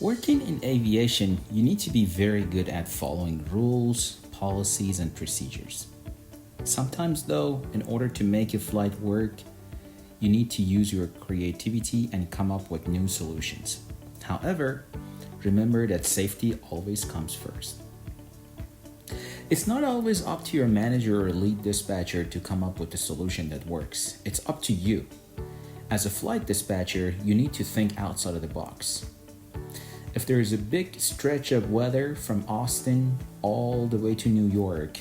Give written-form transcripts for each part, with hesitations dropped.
Working in aviation, you need to be very good at following rules, policies, and procedures. Sometimes, though, in order to make a flight work, you need to use your creativity and come up with new solutions. However, remember that safety always comes first. It's not always up to your manager or lead dispatcher to come up with a solution that works. It's up to you. As a flight dispatcher, you need to think outside of the box. If there is a big stretch of weather from Austin all the way to New York,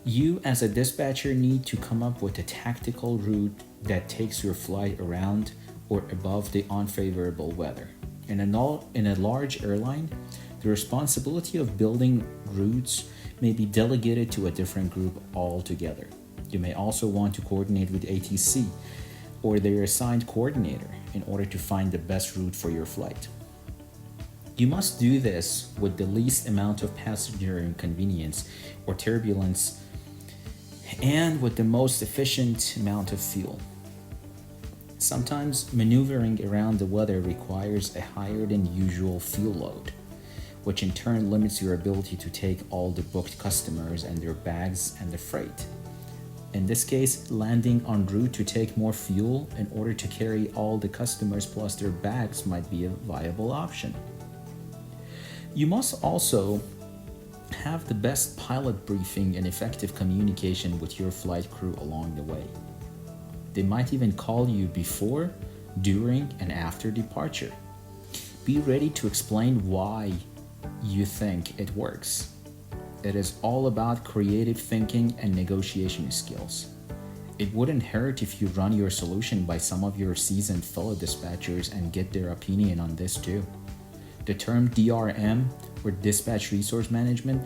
you as a dispatcher need to come up with a tactical route that takes your flight around or above the unfavorable weather. In a large airline, the responsibility of building routes may be delegated to a different group altogether. You may also want to coordinate with ATC or their assigned coordinator in order to find the best route for your flight. You must do this with the least amount of passenger inconvenience or turbulence and with the most efficient amount of fuel. Sometimes maneuvering around the weather requires a higher than usual fuel load, which in turn limits your ability to take all the booked customers and their bags and the freight. In this case, landing en route to take more fuel in order to carry all the customers plus their bags might be a viable option. You must also have the best pilot briefing and effective communication with your flight crew along the way. They might even call you before, during, and after departure. Be ready to explain why you think it works. It is all about creative thinking and negotiation skills. It wouldn't hurt if you run your solution by some of your seasoned fellow dispatchers and get their opinion on this too. The term DRM, or Dispatch Resource Management,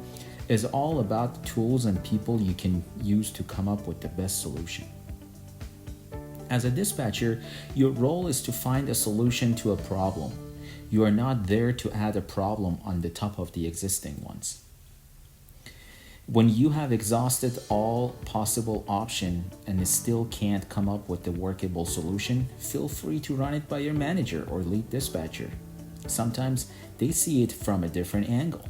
is all about the tools and people you can use to come up with the best solution. As a dispatcher, your role is to find a solution to a problem. You are not there to add a problem on the top of the existing ones. When you have exhausted all possible options and still can't come up with a workable solution, feel free to run it by your manager or lead dispatcher. Sometimes they see it from a different angle.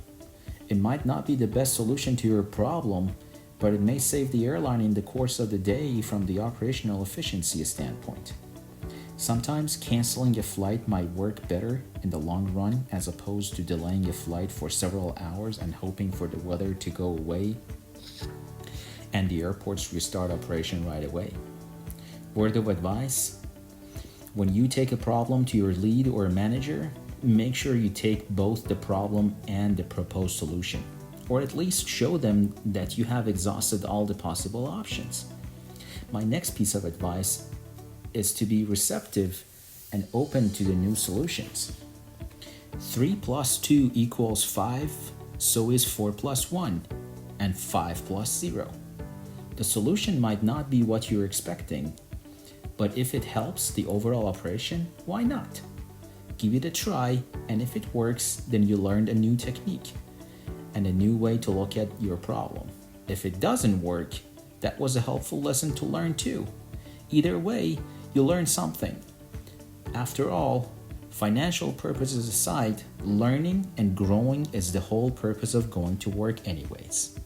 It might not be the best solution to your problem, but it may save the airline in the course of the day from the operational efficiency standpoint. Sometimes canceling a flight might work better in the long run as opposed to delaying a flight for several hours and hoping for the weather to go away and the airports restart operation right away. Word of advice: when you take a problem to your lead or manager, make sure you take both the problem and the proposed solution, or at least show them that you have exhausted all the possible options. My next piece of advice is to be receptive and open to the new solutions. 3 plus 2 equals 5, so is 4 plus 1, and 5 plus 0. The solution might not be what you're expecting, but if it helps the overall operation, why not? Give it a try, and if it works, then you learned a new technique and a new way to look at your problem. If it doesn't work, that was a helpful lesson to learn too. Either way, you learn something. After all, financial purposes aside, learning and growing is the whole purpose of going to work anyways.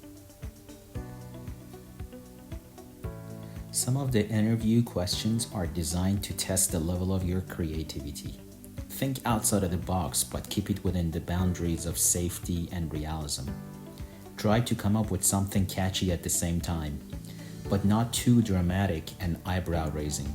Some of the interview questions are designed to test the level of your creativity. Think outside of the box, but keep it within the boundaries of safety and realism. Try to come up with something catchy at the same time, but not too dramatic and eyebrow-raising.